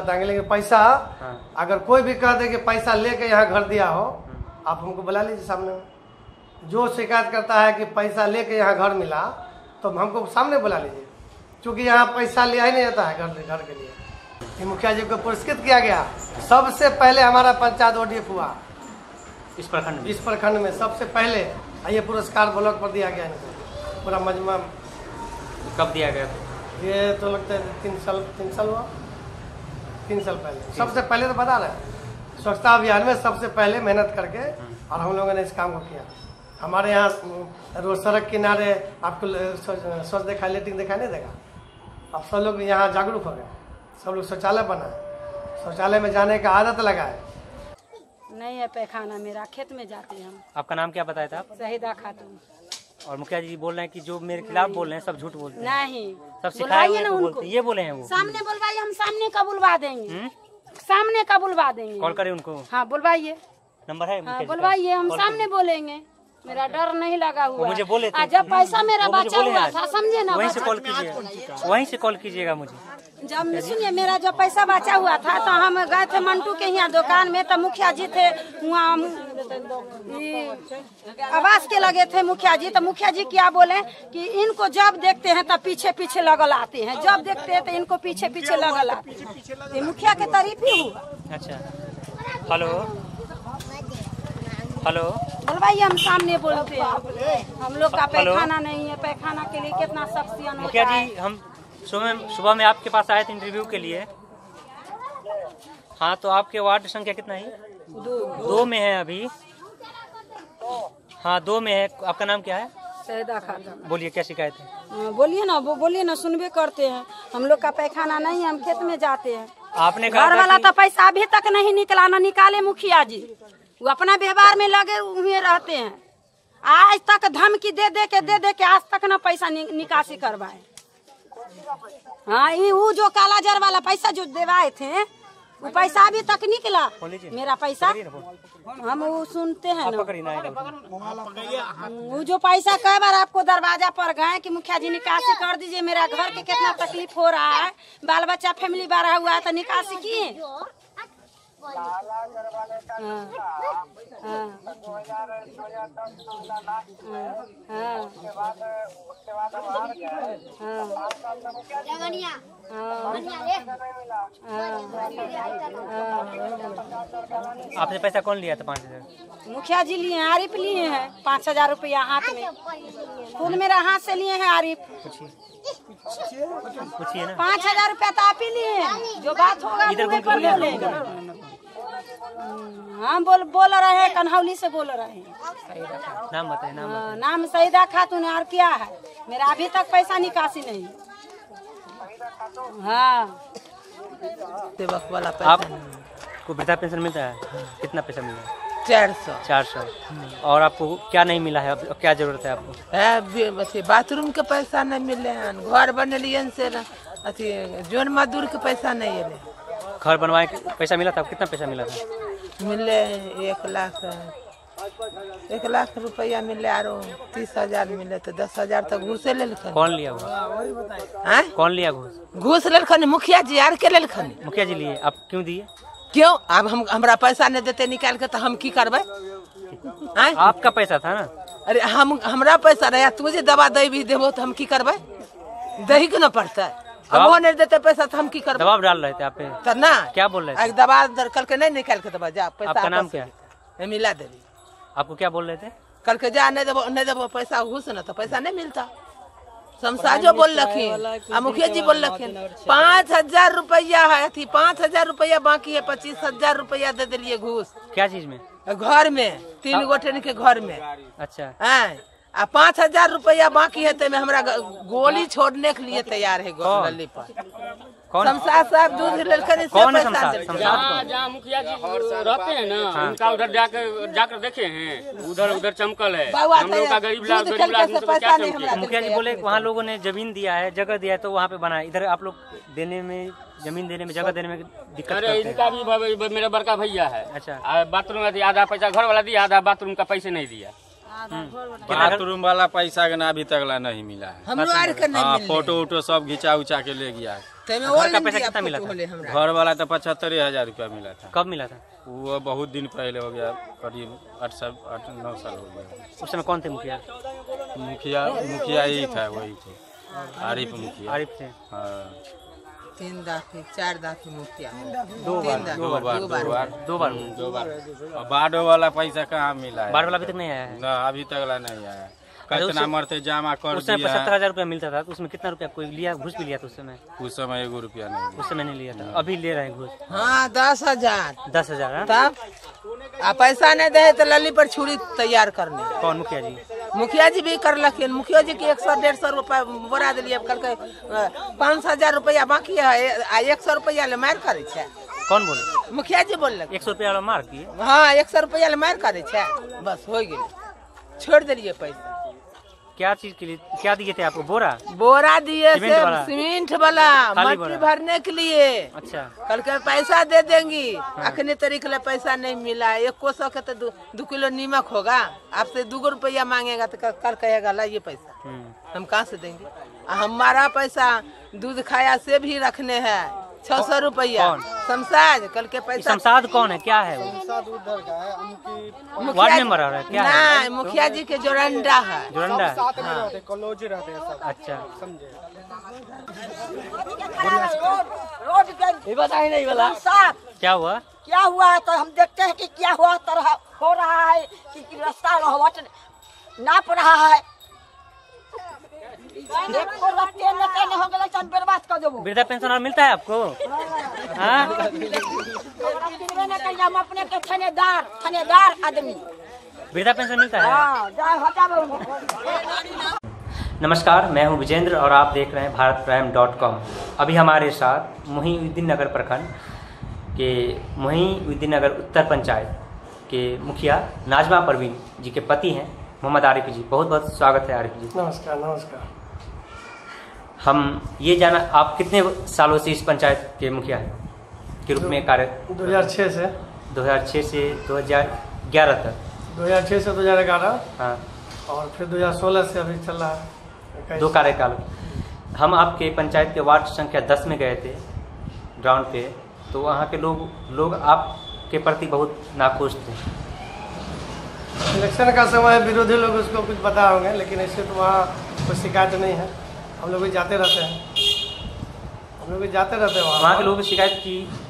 लेंगे पैसा। अगर कोई भी कह दे कि पैसा लेके यहाँ घर दिया हो, आप हमको बुला लीजिए सामने। जो शिकायत करता है कि पैसा लेके यहाँ घर मिला तो हमको सामने बुला लीजिए, क्योंकि यहाँ पैसा लिया ही नहीं जाता है घर के लिए। ये मुखिया जी को पुरस्कृत किया गया। सबसे पहले हमारा पंचायत ODF हुआ इस प्रखंड में सबसे पहले। ये पुरस्कार ब्लॉक पर दिया गया इनको, पूरा मजमा। कब दिया गया? ये तो लगता है 3 साल हुआ, 3 साल पहले। सबसे पहले तो बता रहे स्वच्छता अभियान में सबसे पहले मेहनत करके और हम लोगों ने इस काम को किया। हमारे यहाँ रोज सड़क किनारे आपको स्वच्छ दिखाई, लेटिंग दिखाई नहीं देगा। अब सब लोग यहाँ जागरूक हो गए, सब लोग शौचालय बनाए, शौचालय में जाने का आदत लगाए। नहीं है पैखाना, मेरा खेत में जाते हैं हम। आपका नाम क्या बताया था आप? शहीदा खातून। और मुखिया जी बोल रहे हैं कि जो मेरे खिलाफ बोल रहे हैं सब झूठ बोलते हैं। नहीं, सब सिखाए ना उनको, ये बोले हैं वो। सामने बुलवाइए, हम सामने का बुलवा देंगे। सामने का बुलवा देंगे। कॉल करें उनको? हाँ बुलवाइए, नंबर है? हाँ बुलवाइए, हम सामने बोलेंगे। मेरा डर नहीं लगा हुआ। मुझे बोले थे जब पैसा मेरा बचा हुआ था, समझे ना, वहीं से कॉल कीजिएगा, वहीं से कॉल कीजिएगा मुझे। जब सुनिए, मेरा जो पैसा बचा हुआ था तो हम गए थे मंटू के यहाँ दुकान में, तो मुखिया जी थे वहाँ, आवास के लगे थे मुखिया जी। तो मुखिया जी क्या बोले कि इनको जब देखते हैं तब पीछे पीछे लगल आते हैं, जब देखते हैं तो इनको पीछे पीछे लगल आते हैं। मुखिया के तारीफ ही हुआ। अच्छा, हेलो हेलो, बोलवाइए, हम सामने बोलते हैं। हम लोग का पैखाना नहीं है, पैखाना के लिए कितना सख्तियत। मुखिया जी, हम सुबह में आपके पास आए थे इंटरव्यू के लिए। हाँ, तो आपके वार्ड संख्या कितना है? 2 में है अभी। हाँ 2 में है। आपका नाम क्या है? शहीदा खातून। बोलिए, क्या शिकायत है? बोलिए ना, वो बोलिए ना, सुनबे करते हैं। हम लोग का पैखाना नहीं है, हम खेत में जाते हैं। आपने घर वाला तो पैसा अभी तक नहीं निकला, ना निकाले मुखिया जी। वो अपना व्यवहार में लगे हुए रहते हैं। आज तक धमकी दे दे के आज तक ना पैसा निकासी करवाए। हाँ, ये वो जो काला जर वाला पैसा जो देवाए थे, वो पैसा अभी तक निकला। मेरा पैसा हम वो सुनते हैं ना, वो जो पैसा कई बार आपको दरवाजा पर गए कि मुखिया जी निकासी कर दीजिए, मेरा घर के कितना तकलीफ हो रहा है, बाल बच्चा फैमिली बढ़ा हुआ है, तो निकासी किए। आपसे पैसा कौन लिया था? 5000 मुखिया जी लिए हैं, आरिफ लिए हैं। 5000 रुपया हाथ में, खुद मेरा हाथ से लिए हैं आरिफ। पूछिए ना। 5000 रुपया तो आप ही लिए हैं। जो बात होगा मुझे पर बोलेगा। हम बोल रहे हैं, कन्हौली से बोल रहे हैं। नाम बताइए। नाम शहीदा खातून है। और क्या है, मेरा अभी तक पैसा निकासी नहीं। हाँ, सेवक वाला पैसा। आपको वृद्धा पेंशन मिलता है? कितना पैसा मिला है? 400। और आपको क्या नहीं मिला है? अब क्या जरूरत है आपको? बाथरूम के पैसा नहीं मिले हैं, घर बनलियन से अथी जोन मजदूर के पैसा नहीं है। घर बनवाए के पैसा मिला था? कितना पैसा मिला था? मिले 1 लाख रुपया मिले, और 30,000 मिले, तो 10,000 तक घूसे ले। कौन लिया घूस? कौन लिया घूस? घूस ले मुखिया जी आर के ले। मुखिया जी लिए। आप क्यों दिए? क्यों? अब हमरा पैसा नहीं देते निकाल के, तो हम की करबे? आपका पैसा था ना। अरे हमरा पैसा रहा, तुझे दवा दे भी देबो तो हम की करबे? दही के न पड़ता है। अब वो नहीं देते पैसा तो हम की करबे? दबाव डाल रहे थे आप पे? तो ना, क्या बोल रहे थे? दबा कल के नहीं निकाल के दबा जा पैसा। आपका नाम क्या है? मिला देवी। आपको क्या बोल रहे थे? कल के जा नहीं देबो पैसा घूस न, तो पैसा नहीं मिलता। शमसाजो बोल रखी, मुखिया जी बोल रखी 5,000 रुपया है, 5,000 रुपया बाकी है, 25,000 रुपया दे दिलिए घूस। क्या चीज में? घर में, 3 गोटे के घर में। अच्छा। 5,000 रुपया बाकी है, तो हमरा गोली छोड़ने के लिए तैयार है। गली पर शमशाद साहब दूध लेकर कौन है? शमशाद जहाँ मुखिया जी रहते हैं ना, उनका उधर जाकर देखे हैं, उधर चमकल है। हम लोग का गरीब क्या चमके? मुखिया जी बोले वहाँ लोगों ने जमीन दिया है, जगह दिया है, तो वहाँ पे बनाया। इधर आप लोग देने में, जमीन देने में, जगह देने में दिक्कत करते हैं। इनका भी मेरा बड़का भैया है। अच्छा। बाथरूम में आधा पैसा घर वाला दिया, आधा बाथरूम का पैसे नहीं दिया। बाथरूम वाला पैसा के ना अभी तक नहीं मिला है। हम लोग फोटो वोटो सब घिंचा उचा के ले गया है। घर का पैसा कितना मिला था? घर वाला तो 75,000 रुपया मिला था। कब मिला था? वो बहुत दिन पहले हो गया, करीब 8-9 साल हो गया। उस समय कौन थे मुखिया? मुखिया ही था, वही थे, आरिफ मुखिया। आरिफ थे। हाँ 3 दफे 4 दफे मुखिया, 2 बार। और बाढ़ वाला पैसा कहाँ मिला है? बाढ़ वाला अभी तक नहीं आया है? ना, अभी तक ला नहीं आया। कितना मरते जमा कर उस समय दिया। 75,000 रुपया मिलता था, तो उसमें कितना रुपया कोई लिया, घूस भी लिया था उस समय? उस समय 1 रुपया नहीं। उस समय नहीं लिया था, अभी ले रहे हैं घूस। हाँ 10,000। 10,000? तब आ पैसा नहीं दे तो लली पर छुरी तैयार करने। कौन मुखिया जी? मुखिया जी भी कर लखिन। मुखिया जी के 100-150 रुपया बोरा दिलिए, कल के 5,000 रुपया बाकी है, 100 रुपया ले मार करे छे। कौन बोले? मुखिया जी बोल 100 रुपया वाला मार किए? हाँ 100 रुपया ले मार करे छे, बस हो गई, छोड़ दिलिए पैसा। क्या चीज के लिए, क्या दिए थे आपको? बोरा दिए, सीमेंट वाला मट्टी भरने के लिए। अच्छा। कल के पैसा दे देंगी। अखने तरीके ले पैसा नहीं मिला। 100 के तो 2 किलो नीमक होगा, आपसे 2 रुपया मांगेगा तो कल कहेगा ला ये पैसा, हम कहाँ से देंगे? हमारा पैसा दूध खाया से भी रखने हैं 600 रुपया। शमशाद कल के पैसा। शमशाद कौन है, क्या है? वार्ड मेंबर है क्या? नहीं, मुखिया जी के जोरंडा है। जोरंडा? अच्छा। बताइए नहीं वाला क्या हुआ? क्या हुआ तो हम देखते हैं कि क्या हुआ तरह हो रहा है कि रास्ता नाप रहा है। वृद्धा पेंशन और मिलता है आपको? हाँ? हम अपने के थानेदार आदमी वृद्धा पेंशन मिलता है? नमस्कार, मैं हूं विजेंद्र और आप देख रहे हैं भारतप्राइम.com। अभी हमारे साथ मोहीउद्दीन नगर प्रखंड के मोहीउद्दीन नगर उत्तर पंचायत के मुखिया नाजमा परवीन जी के पति हैं मोहम्मद आरिफ जी। बहुत बहुत स्वागत है आरिफ जी। नमस्कार। नमस्कार। हम ये जाना, आप कितने सालों से इस पंचायत के मुखिया के रूप में कार्य? 2006 से 2011 तक। 2006 से 2011। हाँ। और फिर 2016 से अभी चल रहा है 2 कार्यकाल। हम आपके पंचायत के वार्ड संख्या 10 में गए थे ग्राउंड पे, तो वहाँ के लोग आपके प्रति बहुत नाखुश थे। इलेक्शन का समय विरोधी लोग उसको कुछ बता होंगे, लेकिन ऐसे तो वहाँ कोई शिकायत नहीं है। हम लोग भी जाते रहते हैं, वहाँ के लोगों की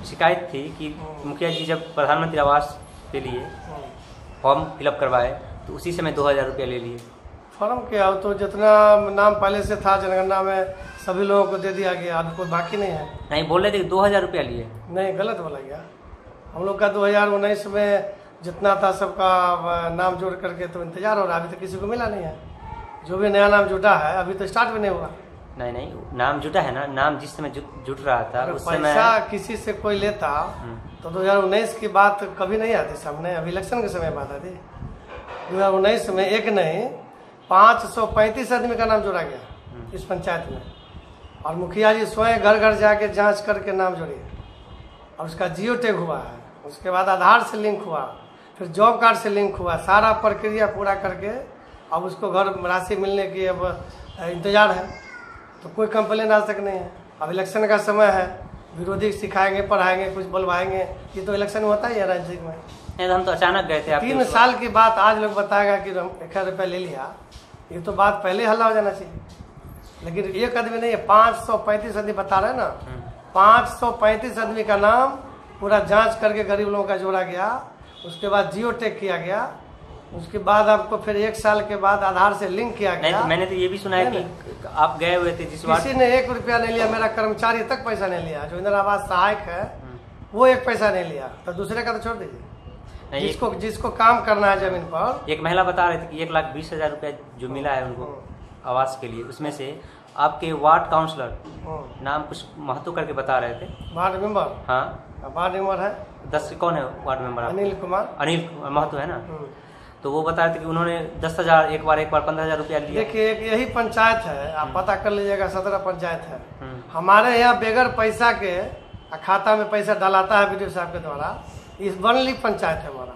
शिकायत थी कि मुखिया जी जब प्रधानमंत्री आवास के लिए फॉर्म फिलअप करवाए तो उसी समय 2,000 रुपया ले लिए। फॉर्म क्या हो, तो जितना नाम पहले से था जनगणना में सभी लोगों को दे दिया गया, अब कोई बाकी नहीं है। नहीं, बोल रहे थे कि 2,000 रुपया लिए। नहीं, गलत बोला गया। हम लोग का 2019 में जितना था सबका नाम जोड़ करके तो इंतजार हो रहा है, अभी तो किसी को मिला नहीं है। जो भी नया नाम जुटा है अभी तो स्टार्ट भी नहीं हुआ। नहीं, नाम जुटा है ना, नाम जिस समय जुट रहा था उस समय पैसा किसी से कोई लेता तो 2019 की बात कभी नहीं आती सामने, अभी इलेक्शन के समय बात आती। 2019 में एक नहीं 535 आदमी का नाम जोड़ा गया इस पंचायत में, और मुखिया जी स्वयं घर घर जाके जांच करके नाम जोड़े, और उसका जियो टैग हुआ है, उसके बाद आधार से लिंक हुआ, फिर जॉब कार्ड से लिंक हुआ, सारा प्रक्रिया पूरा करके अब उसको घर राशि मिलने की अब इंतजार है। तो कोई कंप्लेन आज तक नहीं है। अब इलेक्शन का समय है, विरोधी सिखाएंगे, पढ़ाएंगे, कुछ बुलवाएंगे, ये तो इलेक्शन होता ही है राज्य में। नहीं तो हम तो अचानक गए थे। 3 साल की बात आज लोग बताएगा कि हम 1,000 रुपया ले लिया, ये तो बात पहले हल्ला हो जाना चाहिए। लेकिन एक आदमी नहीं है, 535 आदमी बता रहे ना, 535 आदमी का नाम पूरा जांच करके गरीब लोगों का जोड़ा गया, उसके बाद जियो टैग किया गया, उसके बाद आपको फिर 1 साल के बाद आधार से लिंक किया गया। नहीं, मैंने तो ये भी सुना है कि आप गए हुए थे जिस किसी ने 1 रुपया नहीं लिया, मेरा कर्मचारी तक पैसा नहीं लिया, जो इंदिरा आवास सहायक है वो 1 पैसा नहीं लिया, तो दूसरे का तो छोड़ दीजिए। जिसको काम करना है जमीन पर। एक महिला बता रही थी कि 1,20,000 रुपया जो मिला है उनको आवास के लिए, उसमें से आपके वार्ड काउंसलर नाम कुछ महत्व करके बता रहे थे। Ward member? हाँ, वार्ड मेंबर है 10 कौन है वार्ड मेंबर? अनिल कुमार महत्व है ना। तो वो बता रहे थे कि उन्होंने 10,000 एक बार 15,000 रुपया लिया। देखिए, यही पंचायत है, आप पता कर लीजिएगा, 17 पंचायत है हमारे यहाँ। बगैर पैसा के खाता में पैसा डलाता है वीडियो साहब के द्वारा। इस बनली पंचायत है हमारा,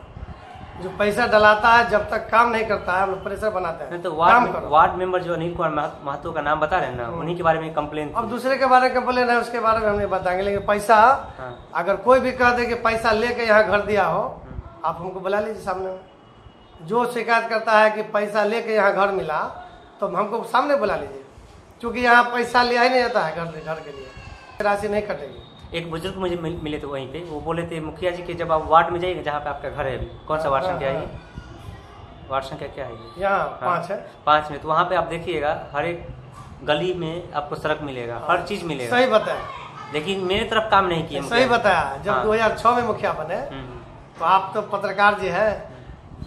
जो पैसा डलाता है जब तक काम नहीं करता है हम लोग प्रेशर बनाते हैं। नहीं तो काम करो। वार्ड मेंबर जो अनिल कुमार महतो का नाम बता रहे हैं ना, उन्हीं के बारे में कंप्लेन। अब दूसरे के बारे में कंप्लेन है, उसके बारे में हम नहीं बताएंगे, लेकिन पैसा अगर कोई भी कह दे कि पैसा लेके यहाँ घर दिया हो, आप हमको बुला लीजिए सामने में। जो शिकायत करता है कि पैसा लेके यहाँ घर मिला तो हमको सामने बुला लीजिए, क्योंकि यहाँ पैसा लिया ही नहीं जाता है घर के लिए, राशि नहीं कटेगी। एक बुजुर्ग मुझे मिले थे वहीं पे, वो बोले थे मुखिया जी कि जब आप वार्ड में जाइएगा जहाँ पे आपका घर है अभी, कौन सा वार्ड संख्या है, वार्ड संख्या क्या है ये? यहाँ 5 है। 5 में, तो वहाँ पे आप देखिएगा हर एक गली में आपको सड़क मिलेगा, हर चीज मिलेगा। सही बताया, लेकिन मेरे तरफ काम नहीं किया। सही बताया। जब 2006 में मुखिया बने तो आप तो पत्रकार जी है,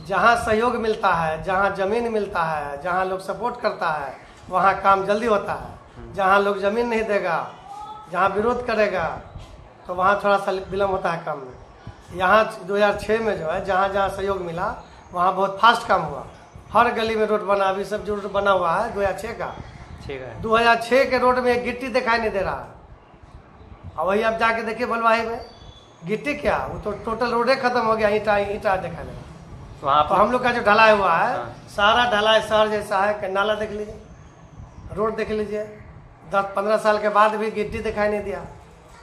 जहाँ सहयोग मिलता है, जहाँ जमीन मिलता है, जहाँ लोग सपोर्ट करता है वहाँ काम जल्दी होता है। जहाँ लोग जमीन नहीं देगा, जहाँ विरोध करेगा तो वहाँ थोड़ा सा विलम्ब होता है काम में। यहाँ 2006 में जो है जहाँ जहाँ सहयोग मिला वहाँ बहुत फास्ट काम हुआ, हर गली में रोड बना। अभी सब जो रोड बना हुआ है 2006 का, 2006 के रोड में एक गिट्टी दिखाई नहीं दे रहा है। और वही आप जाके देखिए बलवाही में गिट्टी क्या, वो तो टोटल रोडे खत्म हो गया, ईटा दिखाई दे रहा। वहाँ तो हम लोग का जो ढलाई हुआ है सारा ढलाई शहर जैसा है। नाला देख लीजिए, रोड देख लीजिए, 10-15 साल के बाद भी गिट्टी दिखाई नहीं दिया।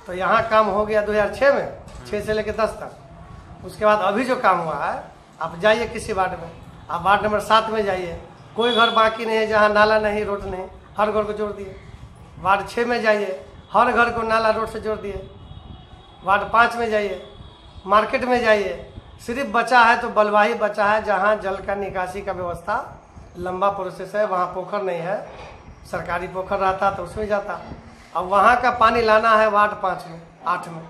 तो यहाँ काम हो गया 2006 में, 6 से लेकर 10 तक। उसके बाद अभी जो काम हुआ है, आप जाइए किसी वार्ड में, आप वार्ड नंबर 7 में जाइए, कोई घर बाकी नहीं है जहाँ नाला नहीं, रोड नहीं, हर घर को जोड़ दिए। वार्ड 6 में जाइए, हर घर को नाला रोड से जोड़ दिए। वार्ड 5 में जाइए, मार्केट में जाइए, सिर्फ बचा है तो बलवाही बचा है जहाँ जल का निकासी का व्यवस्था लंबा प्रोसेस है, वहाँ पोखर नहीं है। सरकारी पोखर रहता तो उसमें जाता। अब वहाँ का पानी लाना है वार्ड 5 में, 8 में।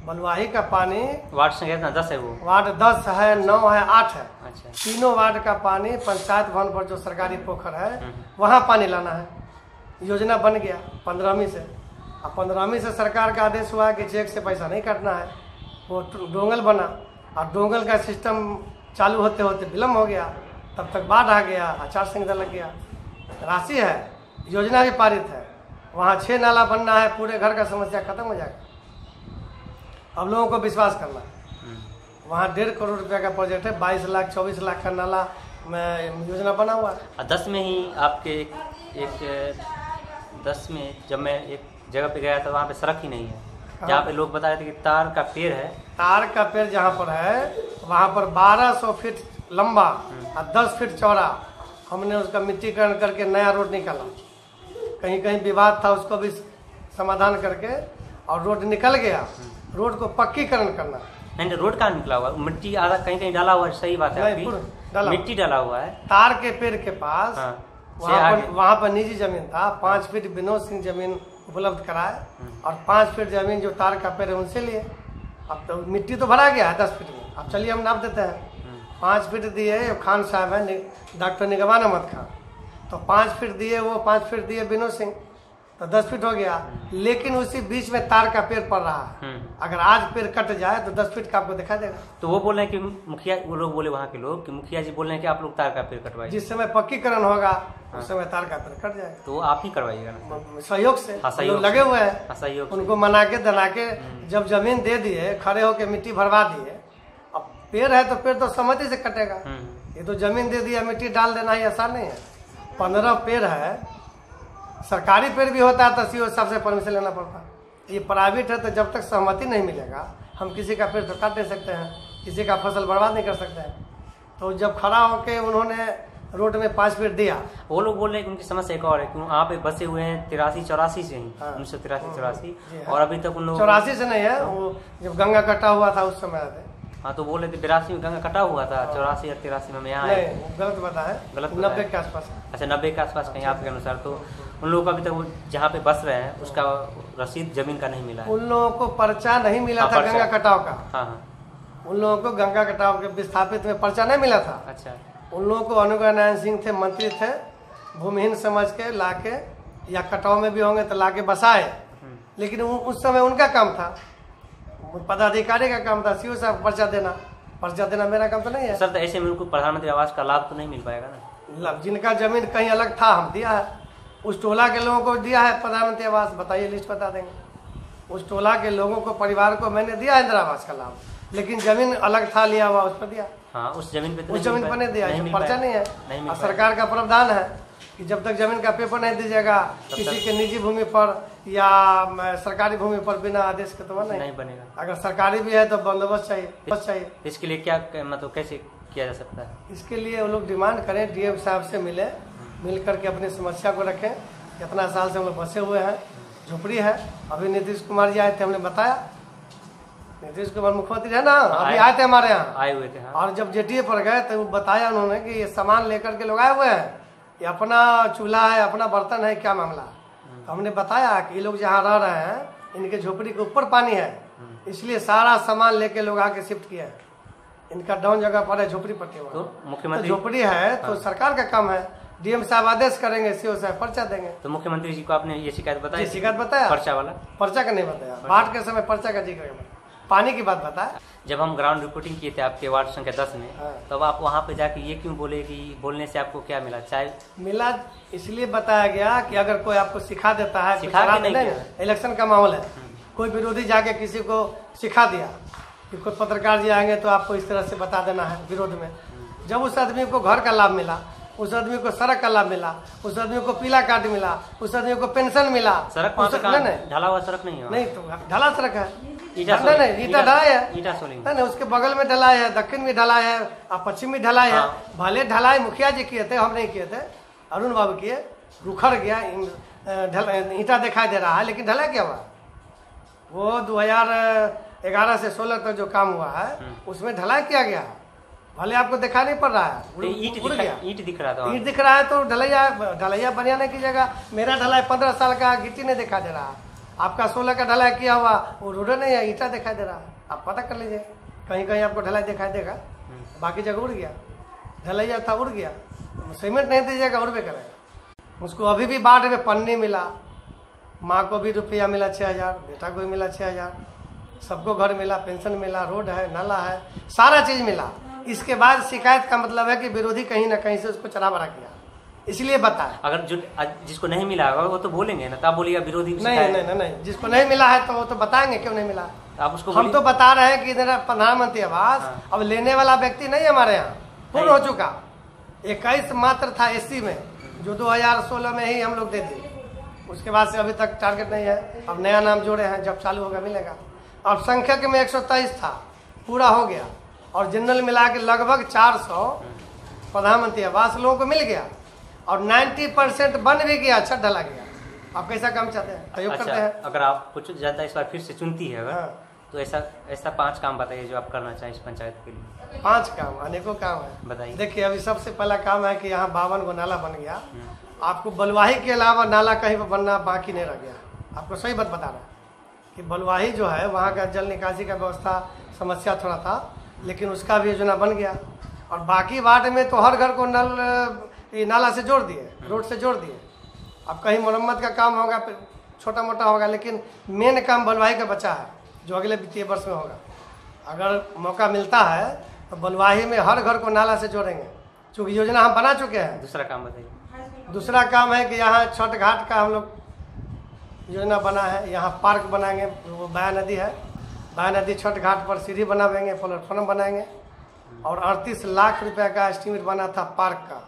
बलवाही का पानी वार्ड संख्या 10 है, वो वार्ड 10 है, 9 है, 8 है। अच्छा। तीनों वार्ड का पानी पंचायत भवन पर जो सरकारी पोखर है वहाँ पानी लाना है। योजना बन गया 15वीं से। अब 15वीं से सरकार का आदेश हुआ कि चेक से पैसा नहीं काटना है, वो डोंगल बना। और डोंगल का सिस्टम चालू होते होते विलम्ब हो गया, तब तक बाढ़ आ गया, आचार संहिता लग गया। राशि है, योजना भी पारित है, वहाँ 6 नाला बनना है, पूरे घर का समस्या खत्म हो जाएगा। अब लोगों को विश्वास करना है। वहाँ 1.5 करोड़ रुपया का प्रोजेक्ट है, 22 लाख 24 लाख का नाला में योजना बना हुआ है। 10 में ही आपके एक 10 में जब मैं एक जगह पे गया था वहाँ पे सड़क ही नहीं है, जहाँ पे लोग बता रहे थे कि तार का पेड़ है। तार का पेड़ जहाँ पर है वहाँ पर 1200 फीट लंबा और 10 फीट चौड़ा हमने उसका मिट्टीकरण करके नया रोड निकाला। कहीं कहीं विवाद था, उसको भी समाधान करके और रोड निकल गया। रोड को पक्कीकरण करना। नहीं, रोड कहाँ निकला हुआ, मिट्टी आधा कहीं कहीं डाला हुआ है। सही बात है, मिट्टी डाला हुआ है। तार के पेड़ के पास वहाँ पर निजी जमीन था, 5 फीट विनोद सिंह जमीन उपलब्ध कराए और 5 फीट जमीन जो तार का पेड़ है उनसे लिए। अब तो मिट्टी तो भरा गया है 10 फीट में। अब चलिए हम नाप देते हैं। 5 फीट दिए खान साहब है, डॉक्टर निगमान अहमद खान, तो 5 फीट दिए वो, 5 फीट दिए विनोद सिंह, तो 10 फीट हो गया। लेकिन उसी बीच में तार का पेड़ पड़ रहा है। अगर आज पेड़ कट जाए तो 10 फीट का आपको दिखा देगा। तो वो बोल रहे हैं कि मुखिया, वो लोग बोले वहाँ के लोग कि मुखिया जी बोल रहे हैं कि आप लोग तार का पेड़ कटवाइए। जिस समय पक्कीकरण होगा उस समय तार का पेड़ कट जाएगा। तो आप ही करवाइएगा ना, सहयोग से। सहयोग लगे हुए हैं, सहयोग उनको मना के दना के जब जमीन दे दिए, खड़े होके मिट्टी भरवा दिए। अब पेड़ है तो पेड़ तो सहमति से कटेगा। ये तो जमीन दे दिया, मिट्टी डाल देना ही आसान नहीं है। 15 पेड़ है, सरकारी पेड़ भी होता है तो सीओ साहब से परमिशन लेना पड़ता है। ये प्राइवेट है तो जब तक सहमति नहीं मिलेगा हम किसी का पेड़ तो काट नहीं सकते हैं, किसी का फसल बर्बाद नहीं कर सकते हैं। तो जब खड़ा होके उन्होंने रोड में 5 फीट दिया। वो लोग बोल रहे हैं कि उनकी समस्या एक और है कि वहाँ पे बसे हुए हैं 83-84 से ही, 1983-84, और अभी तक उन लोग 84 से नहीं है, वो जब गंगा कटा हुआ था उस समय आते। हाँ, तो बोले थे 82 में गंगा कटा हुआ था, 84 या 83 में यहाँ गलत बताया, गलत 90 के आसपास। अच्छा, 90 के आसपास कहीं आपके अनुसार। तो उन लोगों का अभी तक जहाँ पे बस रहे हैं उसका रसीद जमीन का नहीं मिला है। उन लोगों को पर्चा नहीं मिला था गंगा कटाव का। हाँ, उन लोगों को गंगा कटाव के विस्थापित में पर्चा नहीं मिला था। अच्छा। उन लोगों को अनुग्रह नारायण सिंह थे, मंत्री थे, भूमिहीन समझ के लाके, या कटाव में भी होंगे तो लाके बसाए। लेकिन उस समय उनका काम था, पदाधिकारी का काम था, सीओ साहब पर्चा देना मेरा काम तो नहीं है। सर, तो ऐसे में उनको प्रधानमंत्री आवास का लाभ तो नहीं मिल पाएगा ना? जिनका जमीन कहीं अलग था हम दिया है, उस टोला के लोगों को दिया है प्रधानमंत्री आवास। बताइए, लिस्ट बता देंगे। उस टोला के लोगों को, परिवार को मैंने दिया इंदिरा आवास का लाभ। लेकिन जमीन अलग था लिया हुआ, उस पर दिया। हाँ, उस जमीन पे तो उस जमीन पर नहीं दिया, नहीं मिल पर्चा पाया। नहीं है। नहीं मिल और पाया। सरकार का प्रावधान है कि जब तक जमीन का पेपर नहीं दीजिएगा किसी के निजी भूमि पर या सरकारी भूमि पर बिना आदेश के तो नहीं बनेगा। अगर सरकारी भी है तो बंदोबस्त चाहिए। इसके लिए क्या मतलब कैसे किया जा सकता है? इसके लिए वो लोग डिमांड करें, डीएम साहब से मिल करके अपनी समस्या को रखें। कितना साल से हम लोग बसे हुए हैं, झोपड़ी है। अभी नीतीश कुमार जी आए थे, हमने बताया, नीतीश कुमार मुख्यमंत्री है ना, अभी आए थे हमारे यहाँ, आए हुए थे। हाँ। और जब जेटीए पर गए तो बताया उन्होंने कि ये सामान लेकर के लोग आए हुए हैं, ये अपना चूल्हा है, अपना बर्तन है, क्या मामला। तो हमने बताया कि ये लोग जहाँ रह रहे हैं इनके झोपड़ी के ऊपर पानी है, इसलिए सारा सामान लेके लोग आके शिफ्ट किए हैं। इनका डाउन जगह पर है, झोपड़ी पट्टी हुआ तो मुख्यमंत्री झोपड़ी है तो सरकार का काम है, डीएम साहब आदेश करेंगे, सीओ साहब पर्चा देंगे। तो मुख्यमंत्री जी को आपने ये शिकायत बताई? शिकायत बताया, पर्चा वाला पर्चा का नहीं बताया, बाढ़ के समय पर्चा का जिक्र, पानी की बात बताया। जब हम ग्राउंड रिपोर्टिंग किए थे आपके वार्ड संख्या 10 में, तब आप वहाँ पे जाके ये क्यों बोले कि बोलने से आपको क्या मिला? चाय मिला इसलिए बताया गया कि अगर कोई आपको सिखा देता है, सिखा के नहीं, इलेक्शन का माहौल है, कोई विरोधी जाके किसी को सिखा दिया कि कोई पत्रकार जी आएंगे तो आपको इस तरह से बता देना है विरोध में। जब उस आदमी को घर का लाभ मिला, उस आदमी को सड़क का लाभ मिला, उस आदमी को पीला कार्ड मिला, उस आदमी को पेंशन मिला। सड़क ढला हुआ सड़क नहीं है? नहीं, तो ढला सड़क है, ईटा ढलाई है, ईटा सोलिंग नहीं, उसके बगल में ढलाई है, दक्षिण में ढलाई है और पश्चिम में ढलाई है। भले ढलाई मुखिया जी किए थे, हम नहीं किए थे, अरुण बाबू किए, रुखड़ गया, ईटा दिखाई दे रहा है, लेकिन ढलाई क्या हुआ? वो 2011 से 16 तक जो काम हुआ है उसमें ढलाई किया गया है, भले आपको दिखाई नहीं पड़ रहा है, ईट दिख रहा था, ईट दिख रहा है तो ढलैया बढ़िया नहीं कीजिएगा। मेरा ढलाई 15 साल का गिट्टी नहीं दिखा दे रहा है, आपका 16 का ढलाई किया हुआ वो रोड नहीं है, ईटा दिखाई दे रहा है। आप पता कर लीजिए, कहीं कहीं आपको ढलाई दिखाई देगा, बाकी जगह उड़ गया, ढलैया था उड़ गया, सीमेंट नहीं दीजिएगा उड़ भी करेगा। उसको अभी भी बाढ़ में पन्नी मिला, माँ को भी रुपया मिला 6000, बेटा को भी मिला 6000, सबको घर मिला, पेंशन मिला, रोड है, नाला है, सारा चीज मिला। इसके बाद शिकायत का मतलब है कि विरोधी कहीं ना कहीं से उसको चढ़ा बढ़ा किया, इसलिए बताया। अगर जो जिसको नहीं मिला होगा वो तो बोलेंगे ना, तब बोलिएगा विरोधी नहीं, जिसको नहीं मिला है तो वो तो बताएंगे क्यों नहीं मिला। आप उसको हम तो बता रहे हैं कि इधर प्रधानमंत्री आवास अब लेने वाला व्यक्ति नहीं हमारे यहाँ, पूर्ण हो चुका। 21 मात्र था एससी में, जो 2016 में ही हम लोग दे दिए, उसके बाद से अभी तक टारगेट नहीं है। अब नया नाम जोड़े हैं, जब चालू होगा मिलेगा। अब संख्यक में 123 था, पूरा हो गया, और जनरल मिला के लगभग 400 प्रधानमंत्री आवास लोगों को मिल गया, और 90% बन भी गया, छत ढला गया। आप कैसा काम चाहते हैं, सहयोग करते हैं। अगर आप कुछ जनता इस बार फिर से चुनती है अगर, तो ऐसा 5 काम बताइए जो आप करना चाहें इस पंचायत के लिए। 5 काम, अनेकों काम है, बताइए। देखिए, अभी सबसे पहला काम है कि यहाँ 52 गो नाला बन गया। आपको बलुआही के अलावा नाला कहीं पर बनना बाकी नहीं रह गया। आपको सही बात बता रहा है कि बलुआही जो है वहाँ का जल निकासी का व्यवस्था समस्या थोड़ा था, लेकिन उसका भी योजना बन गया। और बाकी वार्ड में तो हर घर को नाला से जोड़ दिए, रोड से जोड़ दिए। अब कहीं मरम्मत का काम होगा, छोटा मोटा होगा, लेकिन मेन काम बलुआही का बचा है, जो अगले वित्तीय वर्ष में होगा। अगर मौका मिलता है तो बलुआही में हर घर को नाला से जोड़ेंगे, चूँकि योजना हम बना चुके हैं। दूसरा काम बताइए। दूसरा काम है कि यहाँ छठ घाट का हम लोग योजना बना है, यहाँ पार्क बनाएंगे। वो बाया नदी है, बाया नदी छठ घाट पर सीढ़ी बनाएंगे, प्लेटफॉर्म बनाएंगे। और 38 लाख रुपए का एस्टीमेट बना था पार्क का।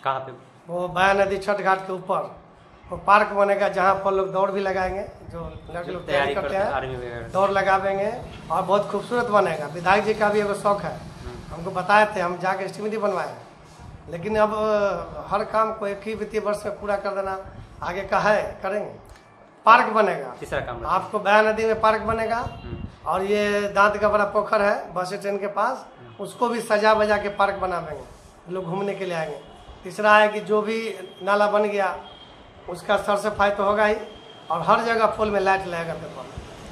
कहाँ पे? वो बाया नदी छठ घाट के ऊपर वो पार्क बनेगा, जहाँ पर लोग दौड़ भी लगाएंगे, जो लड़के लोग तैयारी करते हैं, दौड़ लगावेंगे, और बहुत खूबसूरत बनेगा। विधायक जी का भी एगो शौक है, हमको बताए थे, हम जाके एस्टीमेट बनवाए। लेकिन अब हर काम को एक ही वित्तीय वर्ष में पूरा कर देना आगे का है, करेंगे। पार्क बनेगा, तीसरा काम आपको बाया नदी में पार्क बनेगा, और ये दांत का बड़ा पोखर है बस स्टैंड के पास, उसको भी सजा बजा के पार्क बना देंगे, लोग घूमने के लिए आएंगे। तीसरा है कि जो भी नाला बन गया उसका सर सफाई तो होगा ही, और हर जगह पोल में लाइट लगेगा।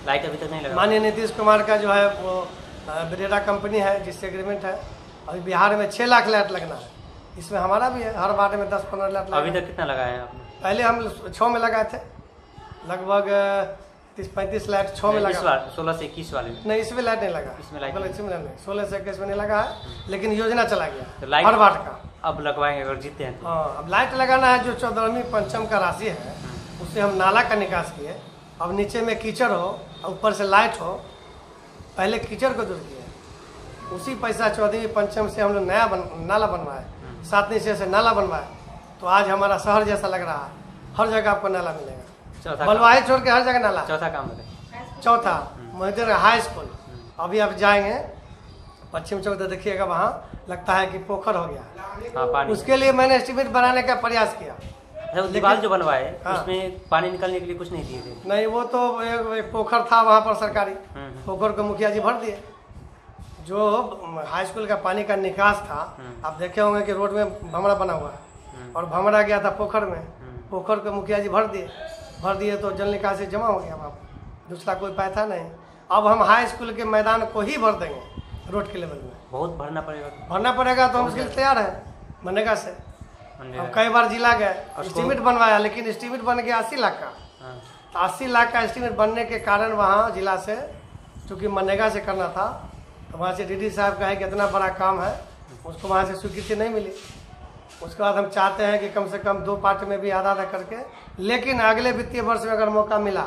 लाइट अभी तक नहीं लगा। माननीय नीतीश कुमार का जो है वो बिरेरा कंपनी है, जिससे एग्रीमेंट है। अभी बिहार में 6 लाख लाइट लगना है, इसमें हमारा भी है, हर वार्ड में 10-15 लाइट। अभी तक कितना लगाया आपने? पहले हम 6 में लगाए थे, लगभग 30-35 लाइट 6 में लगा। 16 से 21 वाले नहीं, इसमें लाइट नहीं लगा, इसमें लाइट नहीं, 16 से 21 में नहीं लगा है, लेकिन योजना चला गया तो लाइट हर वार्ड का। अब लगवाएंगे अगर जीते हैं तो। हाँ, अब लाइट लगाना है। जो 14वीं पंचम का राशि है, उससे हम नाला का निकास किए। अब नीचे में कीचड़ हो, ऊपर से लाइट हो, पहले कीचड़ को दूर किए, उसी पैसा चौधरी पंचम से हम लोग नया नाला बनवाए, सातनी से नाला बनवाए, तो आज हमारा शहर जैसा लग रहा है। हर जगह आपको नाला मिलेगा, बलवाही छोड़ के हर जगह नाला। चौथा काम चौथा मोहितर हाई स्कूल, अभी आप जाएंगे पश्चिम चौक तो देखिएगा, वहाँ लगता है कि पोखर हो गया। उसके लिए मैंने एस्टीमेट बनाने का प्रयास किया। दीवार जो बनवाए उसमें पानी निकलने के लिए कुछ नहीं दिए थे? नहीं, वो तो एक पोखर था वहाँ पर सरकारी, पोखर को मुखिया जी भर दिए। जो हाई स्कूल का पानी का निकास था, आप देखे होंगे कि रोड में भमरा बना हुआ है और भमरा गया था पोखर में, पोखर को मुखिया जी भर दिए तो जल निकासी जमा हो गया वहाँ। दूसरा कोई उपाय था नहीं। अब हम हाई स्कूल के मैदान को ही भर देंगे रोड के लेवल में। बहुत भरना पड़ेगा तो हम उसके लिए तैयार है मनरेगा से। हम कई बार जिला गए, एस्टीमेट बनवाया, लेकिन एस्टीमेट बन गया 80 लाख का। तो 80 लाख का एस्टीमेट बनने के कारण वहाँ जिला से, चूँकि मनरेगा से करना था, तो वहाँ से डीडी साहब कहे कि इतना बड़ा काम है, उसको वहाँ से स्वीकृति नहीं मिली। उसके बाद हम चाहते हैं कि कम से कम 2 पार्ट में भी आधा करके, लेकिन अगले वित्तीय वर्ष में अगर मौका मिला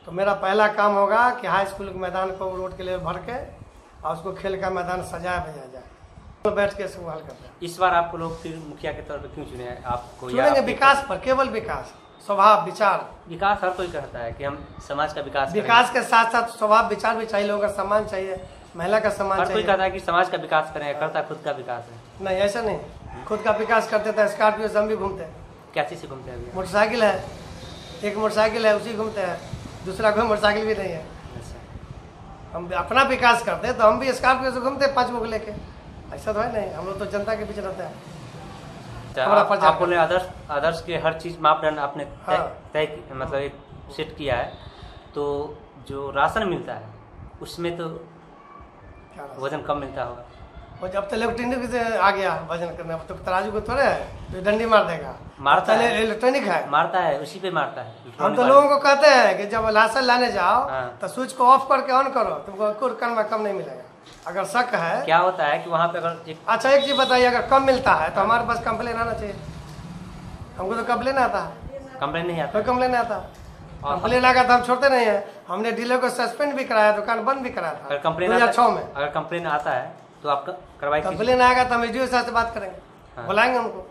तो मेरा पहला काम होगा कि हाई स्कूल के मैदान को रोड के लिए भर के और उसको खेल का मैदान सजाया भेजा जाए, तो बैठ के इसको हल करते हैं। इस बार आपको लोग फिर मुखिया के तौर पर क्यों चुने? आपको चुनेंगे विकास पर, केवल विकास, स्वभाव विचार। विकास हर कोई कहता है कि हम समाज का विकास के साथ साथ स्वभाव विचार भी चाहिए, लोगों का सम्मान चाहिए, महिला का सम्मान चाहिए। कोई कहता है कि समाज का विकास करें, करता खुद का विकास है। नहीं, ऐसा नहीं, खुद का विकास करते थे। स्कॉर्पियो से हम भी घूमते हैं। क्या चीज से घूमते हैं? मोटरसाइकिल है, एक मोटरसाइकिल है, उसी घूमते हैं, दूसरा कोई मोटरसाइकिल भी नहीं है। हम अपना विकास करते हैं तो हम भी स्कॉर्पियो से घूमते हैं 5 लोग लेके। ऐसा तो है नहीं, हम लोग तो जनता के पीछे रहते हैं। आप बोले आदर्श के हर चीज मापदंड आपने तय मतलब एक सेट किया है, तो जो राशन मिलता है उसमें तो वजन कम मिलता होगा। वो जब तक इलेक्ट्रॉनिक से आ गया वजन करने, अब तो तराजू को थोड़े है तो डंडी मार देगा। मारता है, इलेक्ट्रॉनिक है, मारता है, उसी पे मारता है। हम तो लोगों को कहते हैं कि जब राशन लाने जाओ तो स्विच को ऑफ करके ऑन करो, तुमको कुछ में कम नहीं मिलेगा। अगर शक है, क्या होता है कि वहाँ पे अगर अच्छा एक चीज बताइए, अगर कम मिलता है तो हमारे पास कंप्लेन आना चाहिए। हमको तो कंप्लेन आता है, कंप्लेन नहीं आता, कोई कंप्लेन आता। कंप्लेन आएगा तो हम छोड़ते नहीं है। हमने डीलर को सस्पेंड भी कराया, दुकान बंद भी कराया था। अगर कंप्लेन 2006 में अगर कंप्लेन आता है तो आपका कार्रवाई, कंप्लेन आएगा तो हम एसडीओ साहब से बात करेंगे, बुलाएंगे उनको,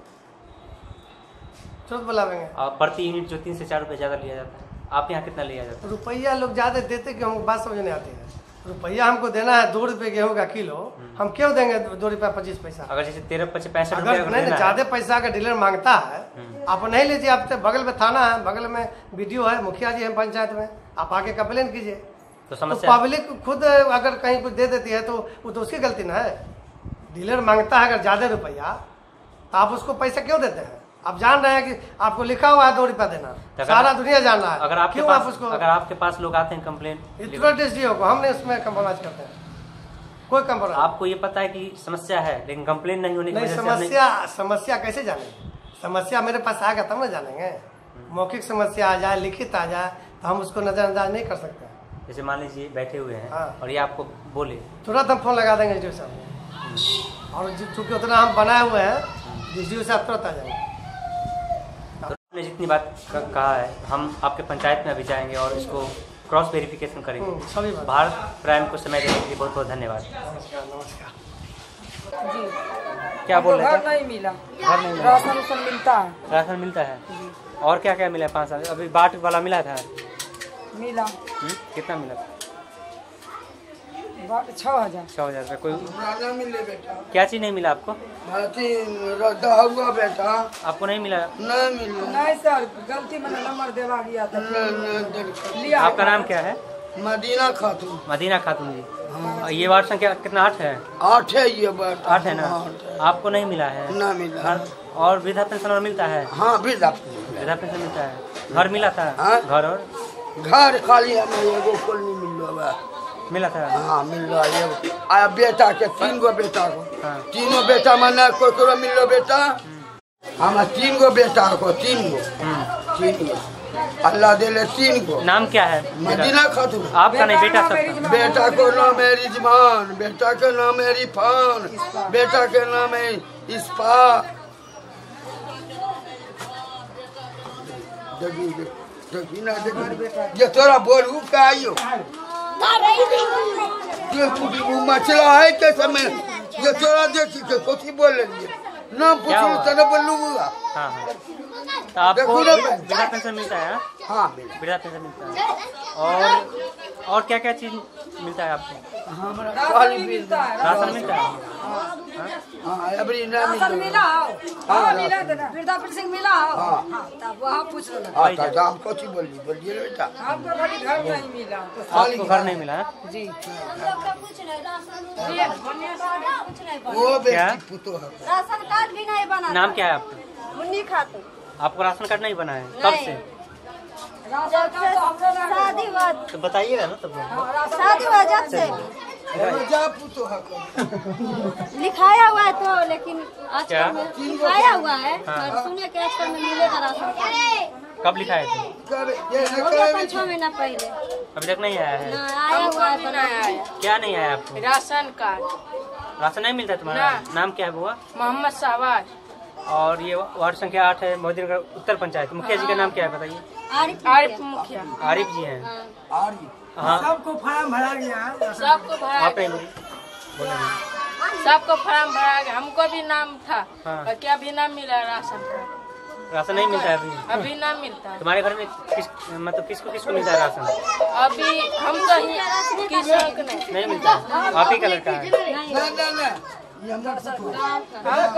तुरंत बुलाएंगे। और प्रति यूनिट जो 3 से 4 रुपये ज्यादा लिया जाता है, आप यहाँ कितना लिया जाता है? रुपया लोग ज्यादा देते कि हमको बात समझ नहीं आती है। रुपया हमको देना है 2 रुपये गेहूँ का किलो, हम क्यों देंगे 2 रुपया 25 पैसा? अगर जैसे 13-65 अगर नहीं ज्यादा पैसा अगर डीलर मांगता है, आप नहीं लीजिए। आप बगल में थाना है, बगल में वीडियो है, मुखिया जी है पंचायत में, आप आके कंप्लेन कीजिए। तो समस्या पब्लिक खुद अगर कहीं कुछ दे देती है तो वो तो उसकी गलती ना है। डीलर मांगता है अगर ज्यादा रुपया, तो आप उसको पैसा क्यों देते हैं? आप जान रहे हैं कि आपको लिखा हुआ है 2 रुपया देना, सारा दुनिया जान रहा है। अगर आपके पास लोग आते हैं कंप्लेन, तुरंत एसडीओ को हमने उसमें कंप्रोमाइज करते हैं, कोई कंप्रोमाइज। आपको ये पता है कि समस्या है, लेकिन कंप्लेन नहीं होने की वजह से समस्या कैसे जानेंगे? समस्या मेरे पास आएगा तब ना जानेंगे। मौखिक समस्या आ जाए, लिखित आ जाए, तो हम उसको नजरअंदाज नहीं कर सकते। जैसे मान लीजिए बैठे हुए हैं और ये आपको बोले, तुरंत हम फोन लगा देंगे एसडीओ साहब, और चूंकि उतना हम बनाए हुए हैं, एसडीओ साहब तुरंत आ जाएंगे। आपने जितनी बात कहा है, हम आपके पंचायत में अभी जाएंगे और इसको क्रॉस वेरिफिकेशन करेंगे। सभी बात। भारत प्राइम को समय देने के लिए बहुत बहुत धन्यवाद। नमस्कार। जी क्या बोल रहे थे? घर नहीं मिला, घर नहीं मिला, राशन उसन मिलता है। राशन मिलता है, और क्या क्या मिला? 5 साल अभी बाट वाला मिला था, मिला। कितना मिला? 6,000 रुपये। कोई क्या चीज़ नहीं मिला आपको? बेटा आपको नहीं मिला? नहीं सर, गलती मैंने नंबर देवा गया था, लिया। आपका नाम क्या है? मदीना खातून। मदीना खातून जी। हाँ। ये वार्ड संख्या कितना? 8 है। 8 है ये बात। 8 है ना? आपको नहीं मिला है? ना मिला। और वृद्धा पेंशन मिलता है? हाँ, वृद्धा पेंशन मिलता है। घर मिला था? घर और घर खाली हमें एगो कुल नहीं मिल रहा, मिला था? हाँ मिल रहा है। बेटा के 3 गो बेटा को, तीनों बेटा मैंने कोई मिल रहा बेटा, हमारा 3 गो बेटा को, 3 गो अल्लाह दे ले 3 गो। नाम क्या है? मदीना खातून। आपका नहीं, बेटा सबका। बेटा को नाम है रिजवान, बेटा का नाम है रिफान, बेटा का नाम है इस्फा। ये तोरा बोलू का आइयो मचला है कैसे में ये चोरा देखी के कोची बोल रही है नाम पूछो तने बोलूंगा। हाँ हाँ। तो आपको वृद्धा पेंशन मिलता है? हाँ वृद्धा पेंशन मिलता है। और क्या क्या चीज मिलता है आपको? राशन मिलता है? हाँ अभी ना मिला वृद्धा पेंशन मिला तब वहाँ पूछ लो। हम कोची बोलिए बेटा आपको खाली घर नहीं मिला। आपको घर नहीं मिला जी वो बेटी पुतो है। राशन कार्ड भी नहीं बना। नाम क्या है आपका? मुन्नी खातून। आपको राशन कार्ड नहीं बना है? कब से? शादी हुआ तो बताइएगा ना तब। शादी हुआ जब से जा पुतो है लिखाया हुआ है तो लेकिन क्या? आजकल में लिखाया हुआ है और सुने के आजकल में मिलेगा राशन कार्ड। कब लिखाए थे? हो गया 5-6 महीना पहले। अभी तक नहीं आया है? ना आया हुआ है पर क्या नहीं आया आपको? राशन कार्ड राशन नहीं मिलता तुम्हारा? नाम क्या है बुआ? मोहम्मद शहबाज। और ये वार्ड संख्या 8 है मोहद्दीनगर उत्तर पंचायत। मुखिया जी का नाम क्या है बताइए? आरिफ मुखिया। आरिफ जी हैं। हाँ सबको फॉर्म भरा गया। सबको भरा आप नहीं बोलिए। सबको फॉर्म भरा गया। हमको भी नाम था हाँ। पर क्या भी नाम मिला राशन कार्ड? राशन नहीं मिलता है अभी ना मिलता है। तुम्हारे घर में किसको किसको मिलता है राशन? अभी हम तो किसी को नहीं मिलता है। आप ही का लड़का है?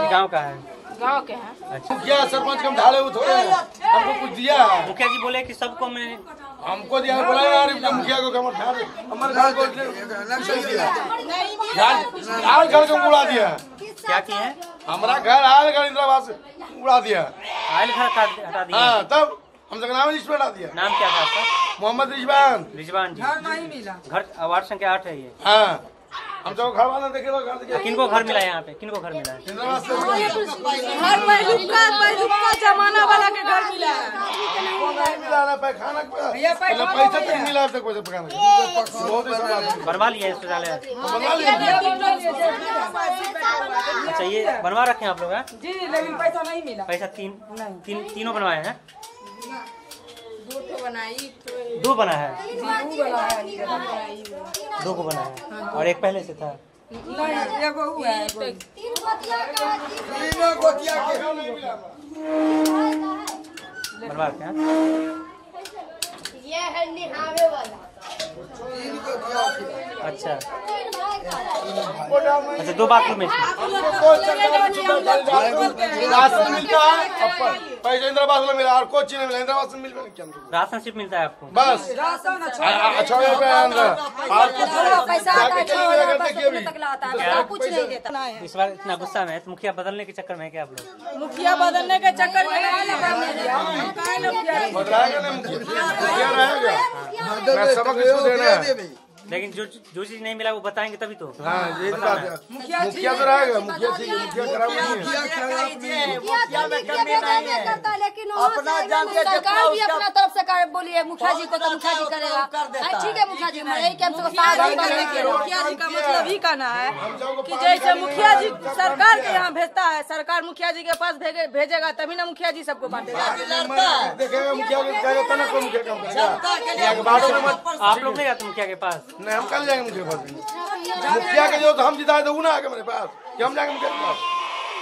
गाँव का है? गाँव के हैं। अच्छा। मुखिया सरपंच कम ढाले हुए थोड़े हमको कुछ दिया है। मुखिया जी बोले कि सबको मैं हमको दिया बोला यार मुखिया को कमर ढाल हमारे घर को हाल घर को उड़ा दिया। क्या किए हैं? हमारा घर हाल घर इंदिरावास उड़ा दिया। आयल घर हटा दिया? हाँ तब हम सबका नाम लिस्ट में हटा दिया। नाम क्या था आपका? मोहम्मद रिजवान। रिजवान जी। घर नहीं मिला। घर वार्ड संख्या 8 है ये। हाँ हम सब घर वाला देखे घर देखे। किनको घर मिला है यहाँ पे? किनको घर मिला है? इंदिरावास से हर पहलुका जमाना वाला के घर मिला है। नहीं मिला ना पैखाना पैसा तक मिला तक पैसा पकाना बहुत ही सब बनवा लिया है शौचालय? बना लिया। अच्छा ये बनवा रखे हैं आप लोग? जी लेकिन पैसा नहीं मिला। पैसा तीनों बनवाए हैं? 2 बनाई 2 बना है? 2 को बना है और एक पहले से था? एगो हुआ है। बनवा रखे हैं? ये है निहावे वाला। अच्छा अच्छा 2 बाथरूम है इसमें? राशन मिलता है पैसा इंदिरावास में मिला और कोई चीज नहीं मिला। इंदिरावास में मिलता क्या राशन सिर्फ मिलता है आपको? बस 6 रुपए अंदर और कुछ नहीं देता। इस बार इतना गुस्सा में है तो मुखिया बदलने के चक्कर में है क्या आप लोग? मुखिया बदलने के चक्कर में बदलाएगा ना मुखिया रहेगा। मैं सबक इसको देना है। लेकिन जो चीज नहीं मिला वो बताएंगे तभी तो। हाँ ये बात है। मुखिया तो रहेगा। मुखिया ठीक है। मुखिया खराब नहीं है। लेकिन सरकार भी अपना तरफ से बोलिए मुखिया जी को तो मुखिया जी करेगा। ठीक है मुखिया जी यही क्या मुखिया जी का मतलब ही कहना है कि जैसे मुखिया जी सरकार के यहाँ भेजता है, सरकार मुखिया जी के पास भेजेगा तभी ना मुखिया जी सबको बांटेगा। देखेगा मुखिया मुखिया काम करेगा। आप लोग नहीं आते मुखिया के पास? नहीं हम कल जाएंगे मुखिया के पास। मुखिया के जो तो हम जिताए थे वो ना आगे मेरे पास कि हम जाएंगे मुखिया के पास।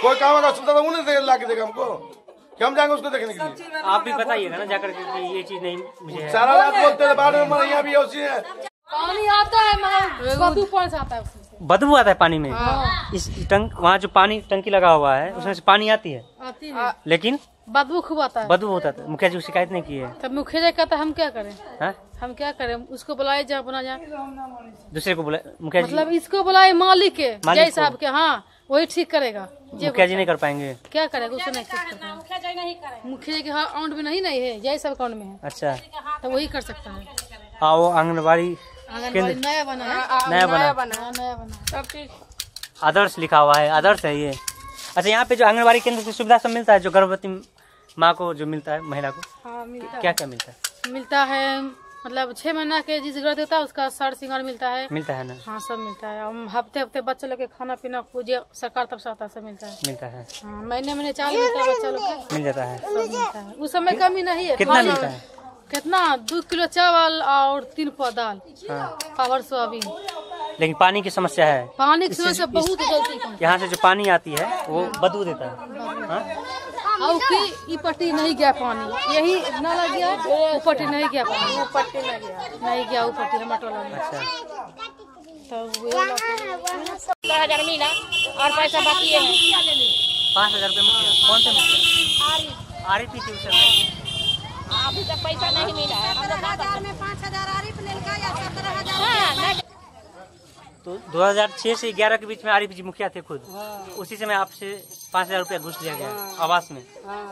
कोई काम अगर सुनता था उन्हें ला के देगा हमको कि हम जाएंगे उसको देखने के लिए। आप भी बताइएगा ना जाकर के ये चीज नहीं मुझे है। सारा रात बोलते थे बाद में यहाँ भी उसी है। पानी आता है बदबू कौन सा आता है? बदबू आता है पानी में? इस वहाँ जो पानी टंकी लगा हुआ है उसमें से पानी आती है लेकिन बदबू खूब आता है। बदबू होता है। मुखिया जी शिकायत नहीं की है? तब मुखिया जी कहता हम क्या करें? हाँ? हम क्या करें? उसको बुलाए जा अपना जा दूसरे को बुला मुखिया जी? मतलब इसको बुलाए मालिक के जय साहब के। हाँ वही ठीक करेगा। मुखिया जी नहीं कर पाएंगे? क्या करेगा? उससे नहीं ठीक करता। मुखिया जी के अकाउंट में नहीं है, जय साहब अकाउंट में है। अच्छा तो वही कर सकता है। हाँ वो आंगनबाड़ी नया बना है। नया बना सब चीज आदर्श लिखा हुआ है। आदर्श है ये? अच्छा यहाँ पे जो आंगनबाड़ी केंद्र से सुविधा सब मिलता है जो गर्भवती माँ को जो मिलता है महिला को? हाँ मिलता क्या क्या मिलता है? मिलता है मतलब 6 महीना के जिस जरूरत होता है उसका साड़ सिंगार मिलता है। मिलता है ना? हाँ सब मिलता है। हफ्ते हफ्ते बच्चे लोग के खाना पीना पूजे सरकार तरफ से आता है सब मिलता है। मिलता है। हाँ महीने चावल मिलता है बच्चा लोग का मिल जाता है? सब मिलता है। उस समय कमी नहीं है। कितना मिलता है? कितना 2 किलो चावल और 3 पौ दाल पावर सोयाबीन लेकिन पानी की समस्या है। पानी की समस्या बहुत गलती। यहाँ से जो पानी आती है वो बदबू देता है। और की पट्टी नहीं गया पानी, यही नाला गया, वो पट्टी नहीं गया पानी, वो पट्टी नहीं गया, वो पट्टी हमारे टोला में। अच्छा, तो 10,000 मिला और पैसा बाकी है 5,000 रुपये मुखिया। कौन से मुखिया? आरिफ ही थी उस समय। अभी तक पैसा नहीं मिला है। 17,000 में 5,000 आरिफ ले लिया या 17,000? तो 2006 से 11 के बीच में आरिफ जी मुखिया थे खुद। उसी समय आपसे 5,000 रुपया घुस लिया गया आवास में।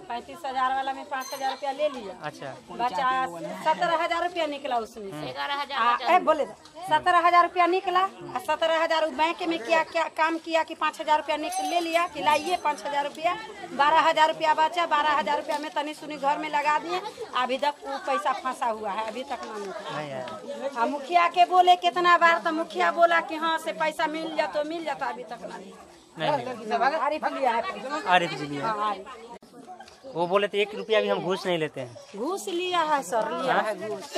35,000 वाला में 5,000 रुपया ले लिया। अच्छा, बचा 17,000 रुपया निकला उसमें। 11,000 बोले 17,000 रुपया निकला और 17,000 बैंक में क्या काम किया कि 5,000 रुपया ले लिया कि लाइए 5,000 रुपया। 12,000 रुपया बचा। 12,000 रुपया में तनी सुनी घर में लगा दिए। अभी तक वो पैसा फंसा हुआ है, अभी तक ना निकला। मुखिया के बोले कितना बार, तो मुखिया बोला कि हाँ से पैसा मिल जा तो मिल जाता, अभी तक ना आरिफ लिया है। आरिफ जी लिया। वो बोले थे 1 रुपया भी हम घूस नहीं लेते हैं। घूस लिया है सर, लिया है घूस।